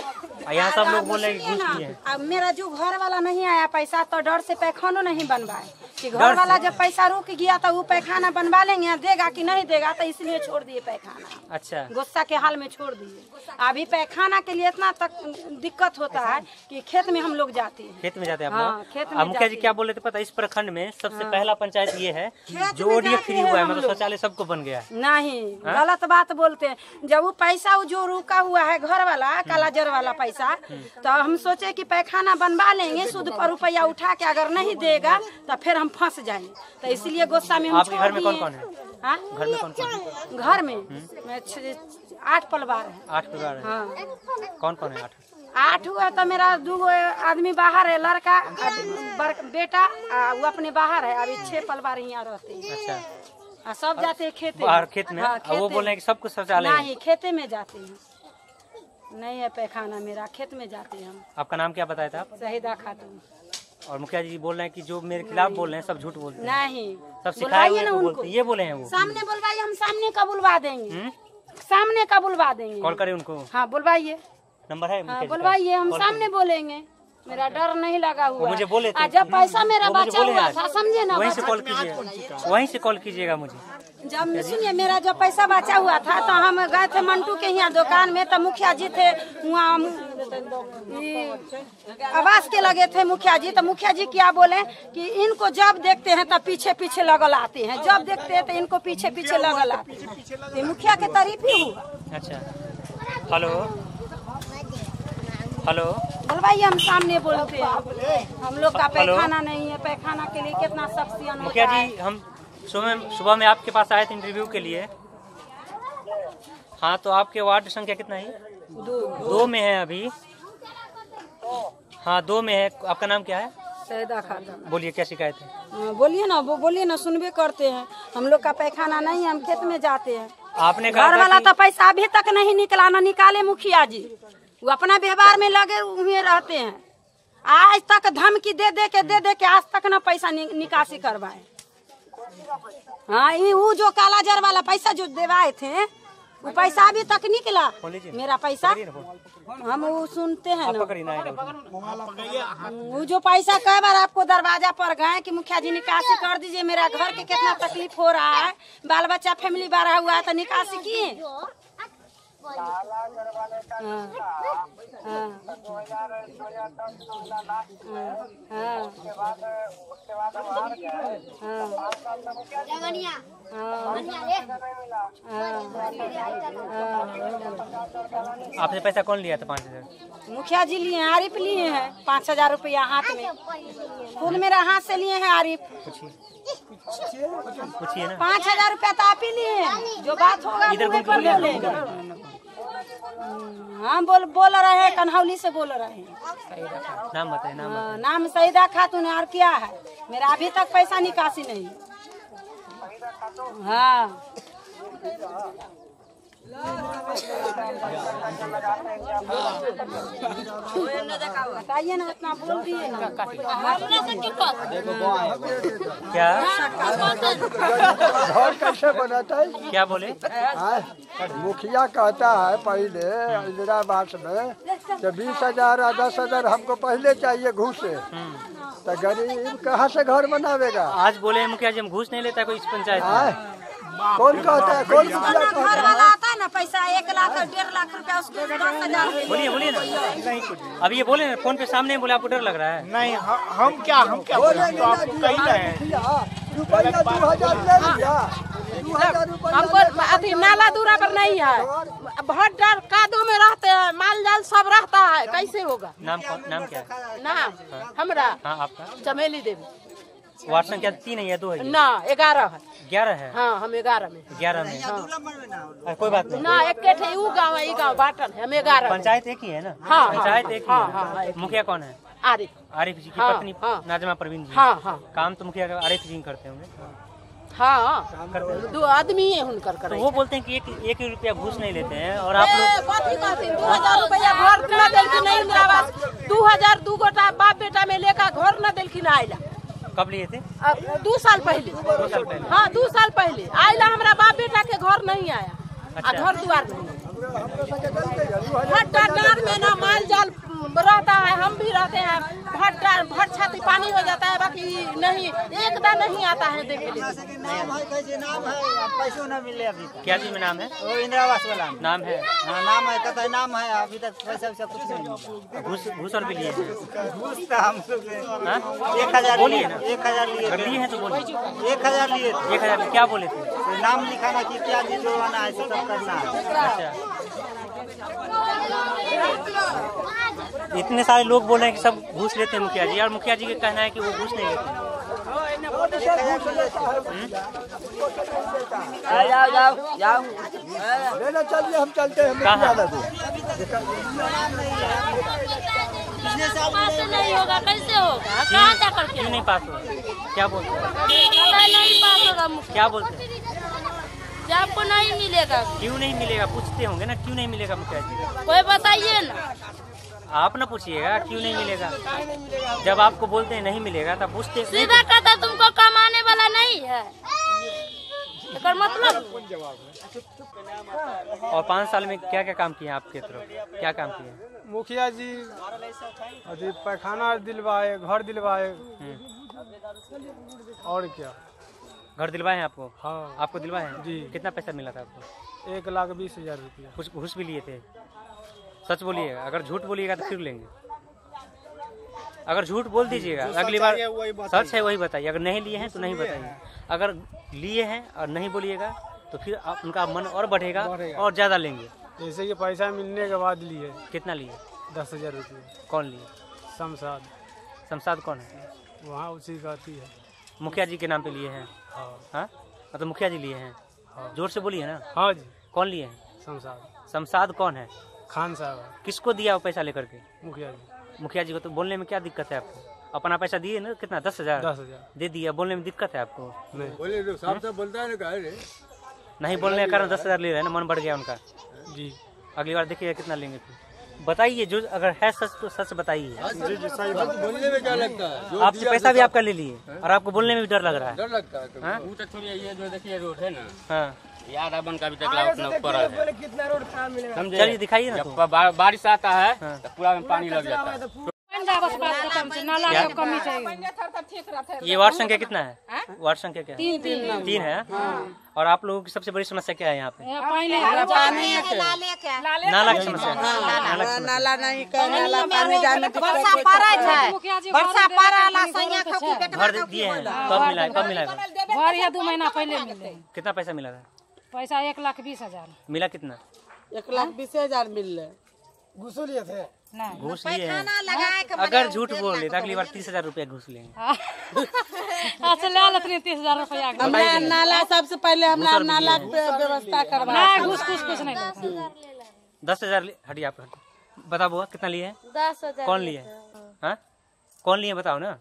यहाँ सब लोग बोल रहे हैं घूस लिए। अब मेरा जो घर वाला नहीं आया पैसा, तो डर से पैखाना नहीं बनवाए कि घर वाला जब पैसा रुक गया तो वो पैखाना बनवा लेंगे, देगा कि नहीं देगा, तो इसलिए छोड़ दिए पैखाना। अच्छा, गुस्सा के हाल में छोड़ दिए। अभी पैखाना के लिए इतना तक दिक्कत होता है कि खेत में हम लोग जाते हैं। खेत में जाते हैं हाँ, खेत में मुखिया जी क्या बोल रहे थे पता? इस प्रखंड में सबसे पहला पंचायत ये है जो ODF फ्री हुआ है, मतलब शौचालय सबको बन गया है। नहीं, गलत बात बोलते हैं। जब वो पैसा जो रुका हुआ है घर वाला, कालाजर वाला पैसा, तो हम सोचे कि पैखाना बनवा लेंगे, सूद पर रुपया उठा के, अगर नहीं देगा तो फिर हम फंस जाएंगे, तो इसलिए गुस्सा में हम आपके घर में कौन कौन है? घर में कौन कौन? घर में 8 परिवार है। 8 परिवार है। हाँ। कौन कौन है? 8 हुआ तो मेरा 2 आदमी बाहर है, लड़का बेटा वो अपने बाहर है। अभी 6 परिवार यहाँ रहते हैं। अच्छा, सब जाते हैं खेते बाहर खेत में। हाँ, वो बोल रहे हैं कि सब कुछ शौचालय नहीं, खेते में जाते हैं। नहीं है पैखाना, मेरा खेत में जाते हैं हम। आपका नाम क्या बताया था आप? शहीदा खातून। और मुखिया जी बोल रहे हैं कि जो मेरे खिलाफ बोल रहे हैं सब झूठ बोलते हैं। नहीं, सब सिखाए हुए बोलते हैं, ये बोले हैं वो। सामने बुलवाइए, हम सामने का बुलवा देंगे। सामने का बुलवा देंगे। कॉल करें उनको? हाँ, बुलवाइए। नंबर है? हाँ, बुलवाइए, हम सामने बोलेंगे। मेरा डर नहीं लगा हुआ। मुझे बोले थे। जब पैसा मेरा बचा हुआ था, समझे ना, वहीं से कॉल कीजिएगा, वहीं से कॉल कीजिएगा मुझे। जब सुनिए, मेरा जब पैसा बचा हुआ था तो हम गए थे मंटू के यहाँ दुकान में, तो मुखिया जी थे वहाँ, आवास के लगे थे मुखिया जी। तो मुखिया जी क्या बोले कि इनको जब देखते हैं तब पीछे पीछे लगल आते हैं, जब देखते हैं तो इनको पीछे पीछे लगल आते हैं। तो मुखिया के तारीफ ही हुआ। अच्छा, हेलो हेलो, बोलवाइए, हम सामने बोलते हैं। हम लोग का पैखाना नहीं है, पैखाना के लिए कितना सख्त। मुखिया जी, हम सुबह में आपके पास आए थे इंटरव्यू के लिए। हाँ, तो आपके वार्ड संख्या कितना है? 2 में है अभी। हाँ, 2 में है। आपका नाम क्या है? शहीदा खातून। बोलिए, क्या शिकायत है? बोलिए ना, वो बोलिए ना, सुनबे करते हैं। हम लोग का पैखाना नहीं है, हम खेत में जाते हैं। आपने कहा घर वाला तो पैसा अभी तक नहीं निकला, ना निकाले मुखिया जी। वो अपना व्यवहार में लगे हुए रहते हैं। आज तक धमकी दे दे के आज तक ना पैसा निकासी करवाए। हाँ, वो जो कालाजर वाला पैसा जो देवाए थे, वो पैसा अभी तक निकला। मेरा पैसा हम वो सुनते हैं ना, वो जो पैसा कई बार आपको दरवाजा पर गए कि मुखिया जी निकासी कर दीजिए, मेरा घर के कितना तकलीफ हो रहा है, बाल बच्चा फैमिली बढ़ा हुआ है, तो निकासी किए। आपसे पैसा कौन लिया था? 5,000 मुखिया जी लिए हैं, आरिफ लिए हैं। 5,000 रुपया हाथ में, खुद मेरा हाथ से लिए हैं आरिफ। पूछिए ना। 5,000 रुपया तो आप ही लिए हैं, जो बात होगा मुँह पर बोलेगा। हम बोल रहे हैं, कन्हौली से बोल रहे हैं। नाम बताए। नाम शहीदा खातून है। और क्या है, मेरा अभी तक पैसा निकासी नहीं। हाँ, बताइए ना, इतना बोल दिए ना। क्या घर कैसे बनाता है? क्या बोले? मुखिया कहता है पहले इंदिरा आवास में तो 20,000 और 10,000 हमको पहले चाहिए घूस से, तो गरीब कहाँ से घर बनावेगा? आज बोले मुखिया जी हम घूस नहीं लेता कोई इस पंचायत में। कौन कहता है? कौन मुखिया घर कहता है? वाला आता है ना पैसा 1 लाख और 1.5 लाख रुपया, उसको 10,000। बोलिए बोलिए ना। अब ये बोले ना फोन पे सामने बोले, आपको डर लग रहा है? नहीं हम क्या बोलेंगे ना आपको कही रहे हैं। रुपया 2,000 ले लिया, 2,000 रुपया हमको अभी नाला दूरा पर नहीं है, बहुत डर कादों में रहते हैं, माल जाल सब रहता है, कैसे होगा? नाम क्या है? नाम हमरा हाँ आपका? चमेली देवी। वार्ड संख्या 3 है या 2 है? ना 11 है। 11 है? हाँ हम 11 में। 11 में हाँ। कोई बात नहीं ना एक थे वो गाँव है, ये गाँव बाटन है, हम 11। पंचायत एक ही है ना? हाँ पंचायत एक ही है। मुखिया कौन है? आरिफ जी की पत्नी नाजमा परवीन जी। काम तो मुखिया आरिफ जी करते होंगे। हाँ 2 आदमी है उनकर तो वो बोलते हैं कि 1 रुपया घूस नहीं लेते हैं और आप लोग 2,000 रुपया घर न दिल की नहीं, इंदिरा आवास 2,000 2 गोटा बाप बेटा में लेकर घर न दिल की ना आयला। कब लिए थे? 2 साल पहले। 2 साल पहले? हाँ 2 साल पहले आयला, हमारा बाप बेटा के घर नहीं आया। अच्छा। घर द्वार नहीं, भट्टार में ना माल जाल रहता है, हम भी रहते हैं, भट छाती पानी हो जाता है, बाकी नहीं एकदम नहीं आता है देखे लिए। नाम है कैसे नाम है, पैसों न मिले अभी तक। क्या चीज में नाम है? वो इंदिरा आवास वाला नाम है। हाँ नाम है, कहता है नाम है, अभी तक पैसा वैसा कुछ नहीं मिला। घूस और भी लिए हैं? घूस तो हम लोग 1,000 बोलिए ना, 1,000 लिए अगर लिए हैं तो बोलिए। 1,000 लिए थे। 1,000 क्या बोले थे? तो नाम लिखाना कि क्या चीज जो आना है सब करना है। अच्छा, इतने सारे लोग बोल रहे हैं कि सब घूस लेते हैं मुखिया जी, और मुखिया जी का कहना है कि वो घूस नहीं लेते। जाओ लेना चलिए, हम चलते हैं। पास नहीं होगा, कैसे होगा? कहाँ जा करके? क्यों नहीं पास होगा? क्या बोलते हैं? नहीं पास होगा मुखिया। क्या बोलते हैं? आपको नहीं मिलेगा। क्यों नहीं मिलेगा? पूछते होंगे ना, क्यों नहीं मिलेगा मुखिया जी? कोई बताइए ना। आप ना पूछिएगा क्यों नहीं मिलेगा। जब आपको बोलते हैं नहीं मिलेगा तब पूछते सीधा कहता तुमको कमाने वाला नहीं है, मतलब। और 5 साल में क्या क्या काम किया आपके तरफ? क्या काम किया? मुखिया जी अभी पैखाना दिलवाए, घर दिलवाए, और क्या घर दिलवाए हैं आपको? हाँ आपको दिलवाए हैं जी। कितना पैसा मिला था आपको? 1,20,000 रुपया। कुछ घूस भी लिए थे? सच बोलिएगा, अगर झूठ बोलिएगा तो फिर लेंगे। अगर झूठ बोल दीजिएगा अगली बार, सच है वही बताइए। अगर नहीं लिए हैं तो नहीं बताइए, अगर लिए हैं और नहीं बोलिएगा तो फिर आप उनका मन और बढ़ेगा और ज्यादा लेंगे। जैसे कि पैसा मिलने के बाद लिए। कितना लिए? 10,000 रुपये। कौन लिए? शमशाद। शमशाद कौन है? वहाँ उसी का आती है। मुखिया जी के नाम पे लिए हैं? हाँ मतलब मुखिया जी लिए हैं। जोर से बोलिए ना। हाँ जी। कौन लिए हैं? शमशाद। शमशाद कौन है? खान साहब। किसको दिया वो पैसा लेकर के? मुखिया जी। मुखिया जी को। तो बोलने में क्या दिक्कत है आपको? अपना पैसा दिए ना, कितना? 10,000 दे दिया, बोलने में दिक्कत है आपको? नहीं बोले तो साफ साफ बोलता है ना, नहीं बोलने के कारण 10,000 ले रहे हैं ना, मन बढ़ गया उनका जी। अगली बार देखिए कितना लेंगे। फिर बताइए, जो अगर है सच तो सच बताइए। बोलने में क्या लगता है? आपके पैसा भी आपका ले लिए और आपको बोलने में भी डर लग रहा है। डर लगता है। वो तो छोड़िए, ये जो देखिए रोड है ना, हाँ यार बन का अभी तक उतना ऊपर है, समझे? चलिए दिखाइए ना। जब बारिश आता है तो पूरा में पानी लग जाता है। ये वार्ड संख्या कितना है? वार्ड संख्या क्या है? 3 है। और आप लोगों की सबसे बड़ी समस्या क्या है यहाँ पे? नाला की समस्या। नाला नहीं, पानी जाने वर्षा घर दिए हैं? कब मिला है? कब मिला है? घर या 2 महीना पहले मिले। कितना पैसा मिला था? पैसा 1,20,000 मिला। कितना? 1,20,000 मिल रहे। घूस लिए थे? घूस लिए हैं। अगर झूठ बोल ले तो अगली बार 30,000 रुपया घूस लेंगे। अच्छा ले लेते 30,000 रुपया। हमरा नाला सबसे पहले हमरा नाला के व्यवस्था करवा। घूस कुछ नहीं लेते। 10,000 हटिए आप। बता बुआ कितना लिए? 10,000। कौन लिए? हाँ कौन लिए बताओ ना।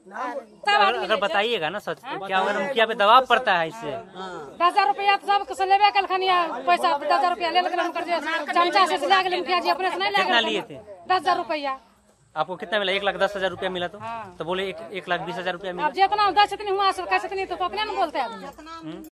अगर बताइएगा ना सच, क्या अगर मुखिया पे दबाव पड़ता है इससे? 10,000 रुपया सब से लेबे कलखन पैसा 10,000 रुपया ले चमचा से ले गेल मुखिया जी, अपने से नहीं ले कितना लिए थे? 10,000 रुपया। आपको कितना मिला? 1,10,000 रुपया मिला तो बोले 1,20,000 रुपया मिला। अब जितना 10 हुआ कैसे तो अपने में बोलते हैं।